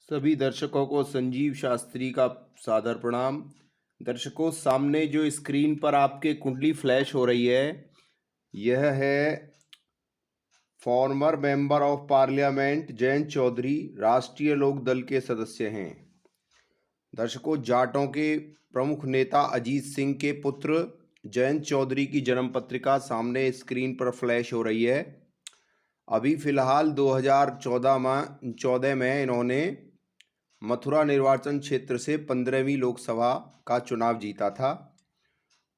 सभी दर्शकों को संजीव शास्त्री का सादर प्रणाम। दर्शकों, सामने जो स्क्रीन पर आपके कुंडली फ्लैश हो रही है, यह है former member of parliament Jayant Chaudhary, Rashtriya Lok दल के सदस्य हैं। दर्शकों, जाटों के प्रमुख नेता अजीत सिंह के पुत्र जयंत चौधरी की जन्म पत्रिका सामने स्क्रीन पर फ्लैश हो रही है। अभी फिलहाल 2014 में इन्होंने मथुरा निर्वाचन क्षेत्र से 15वीं लोकसभा का चुनाव जीता था।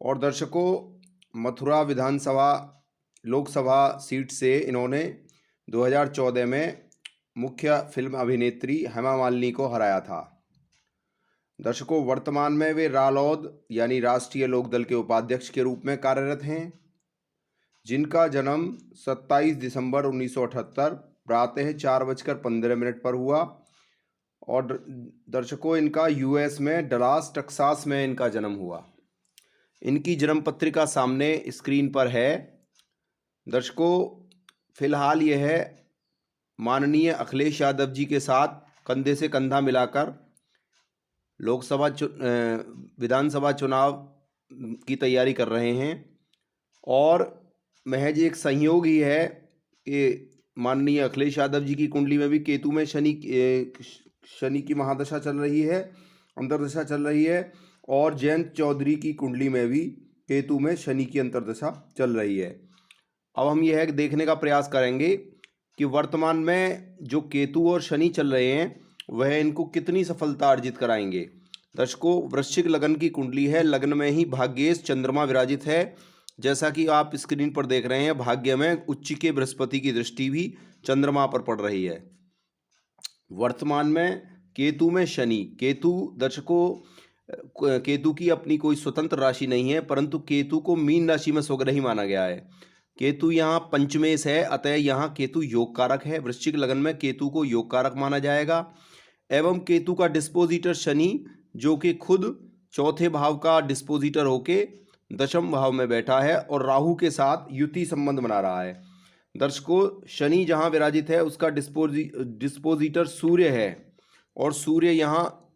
और दर्शकों, मथुरा विधानसभा लोकसभा सीट से इन्होंने 2014 में मुख्य फिल्म अभिनेत्री हेमा मालिनी को हराया था। दर्शकों, वर्तमान में वे रालोद यानी राष्ट्रीय लोकदल के उपाध्यक्ष के रूप में कार्यरत हैं, जिनका जन्म 27 दिसंबर 1978 प्रातः 4:15 पर हुआ। और दर्शकों, इनका यूएस में डलास टेक्सास में इनका जन्म हुआ। इनकी जन्म पत्रिका सामने स्क्रीन पर है। दर्शकों, फिलहाल यह माननीय अखिलेश यादव जी के साथ कंधे से कंधा मिलाकर लोकसभा विधानसभा चुनाव की तैयारी कर रहे हैं। और महज एक संयोग ही है कि माननीय अखिलेश यादव जी की कुंडली में भी केतु में शनि की महादशा चल रही है, अंतर्दशा चल रही है, और जयंत चौधरी की कुंडली में भी केतु में शनि की अंतर्दशा चल रही है। अब हम यह देखने का प्रयास करेंगे कि वर्तमान में जो केतु और शनि चल रहे हैं वह इनको कितनी सफलता अर्जित कराएंगे। दर्शकों, वृश्चिक लगन की कुंडली है। लग्न में ही भाग्येश चंद्रमा विराजित है। जैसा कि आप स्क्रीन पर देख रहे हैं, भाग्य में उच्च के बृहस्पति की दृष्टि भी चंद्रमा पर पड़ रही है। वर्तमान में केतु में शनि। केतु दर्शकों, केतु की अपनी कोई स्वतंत्र राशि नहीं है, परंतु केतु को मीन राशि में स्वग्रही माना गया है। केतु यहाँ पंचमेश है, अतः यहाँ केतु योग कारक है। वृश्चिक लगन में केतु को योग कारक माना जाएगा। एवं केतु का डिस्पोजिटर शनि, जो कि खुद चौथे भाव का डिस्पोजिटर होके दशम भाव में बैठा है और राहु के साथ युति संबंध बना रहा है। दर्शकों, शनि जहाँ विराजित है उसका डिस्पोजिटर सूर्य है, और सूर्य यहाँ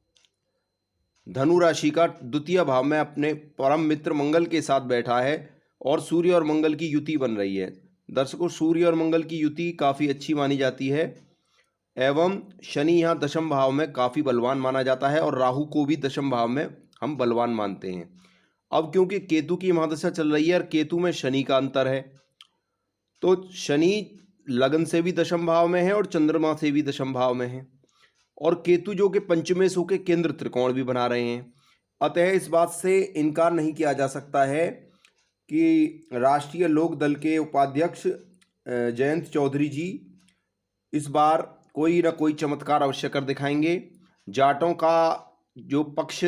धनु राशि का द्वितीय भाव में अपने परम मित्र मंगल के साथ बैठा है, और सूर्य और मंगल की युति बन रही है। दर्शकों, सूर्य और मंगल की युति काफ़ी अच्छी मानी जाती है। एवं शनि यहाँ दशम भाव में काफ़ी बलवान माना जाता है, और राहु को भी दशम भाव में हम बलवान मानते हैं। अब क्योंकि केतु की महादशा चल रही है और केतु में शनि का अंतर है, तो शनि लगन से भी दशम भाव में है और चंद्रमा से भी दशम भाव में है, और केतु जो कि पंचमेश होकर केंद्र त्रिकोण भी बना रहे हैं। अतः इस बात से इनकार नहीं किया जा सकता है कि राष्ट्रीय लोक दल के उपाध्यक्ष जयंत चौधरी जी इस बार कोई ना कोई चमत्कार अवश्य कर दिखाएंगे। जाटों का जो पक्ष,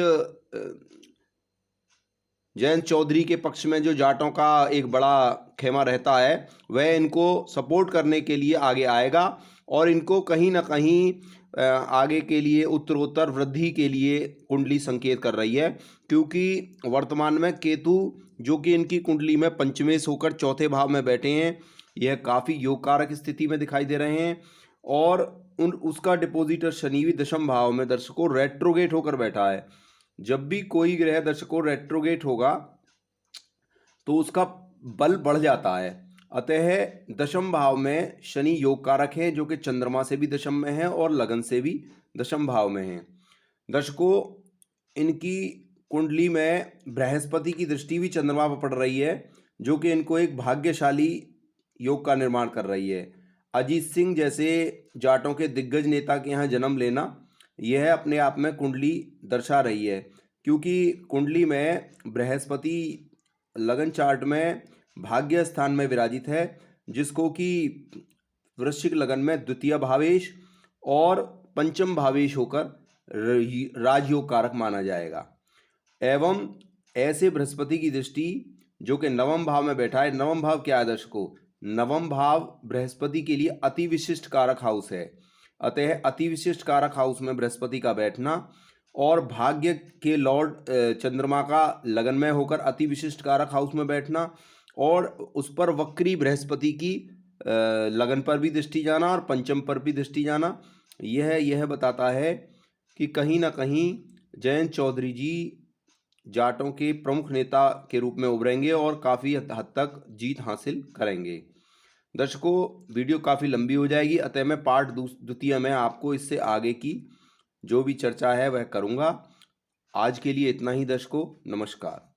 जयंत चौधरी के पक्ष में जो जाटों का एक बड़ा खेमा रहता है, वह इनको सपोर्ट करने के लिए आगे आएगा, और इनको कहीं ना कहीं आगे के लिए उत्तरोत्तर वृद्धि के लिए कुंडली संकेत कर रही है। क्योंकि वर्तमान में केतु, जो कि इनकी कुंडली में पंचमेश होकर चौथे भाव में बैठे हैं, यह काफ़ी योग कारक स्थिति में दिखाई दे रहे हैं। और उसका डिपोजिटर शनि भी दशम भाव में दर्शकों रेट्रोगेट होकर बैठा है। जब भी कोई ग्रह दर्शकों रेट्रोगेट होगा तो उसका बल बढ़ जाता है। अतः दशम भाव में शनि योग कारक है, जो कि चंद्रमा से भी दशम में है और लगन से भी दशम भाव में है। दर्शकों, इनकी कुंडली में बृहस्पति की दृष्टि भी चंद्रमा पर पड़ रही है, जो कि इनको एक भाग्यशाली योग का निर्माण कर रही है। अजीत सिंह जैसे जाटों के दिग्गज नेता के यहाँ जन्म लेना, यह अपने आप में कुंडली दर्शा रही है। क्योंकि कुंडली में बृहस्पति लगन चार्ट में भाग्य स्थान में विराजित है, जिसको कि वृश्चिक लगन में द्वितीय भावेश और पंचम भावेश होकर राजयोग कारक माना जाएगा। एवं ऐसे बृहस्पति की दृष्टि, जो कि नवम भाव में बैठा है। नवम भाव क्या है दर्शकों? नवम भाव बृहस्पति के लिए अति विशिष्ट कारक हाउस है। अतः अति विशिष्ट कारक हाउस में बृहस्पति का बैठना और भाग्य के लॉर्ड चंद्रमा का लगन में होकर अति विशिष्ट कारक हाउस में बैठना और उस पर वक्री बृहस्पति की लगन पर भी दृष्टि जाना और पंचम पर भी दृष्टि जाना, यह बताता है कि कहीं ना कहीं जयंत चौधरी जी जाटों के प्रमुख नेता के रूप में उभरेंगे और काफ़ी हद तक जीत हासिल करेंगे। दर्शकों, वीडियो काफ़ी लंबी हो जाएगी, अतः मैं पार्ट द्वितीय में आपको इससे आगे की जो भी चर्चा है वह करूँगा। आज के लिए इतना ही दर्शकों, नमस्कार।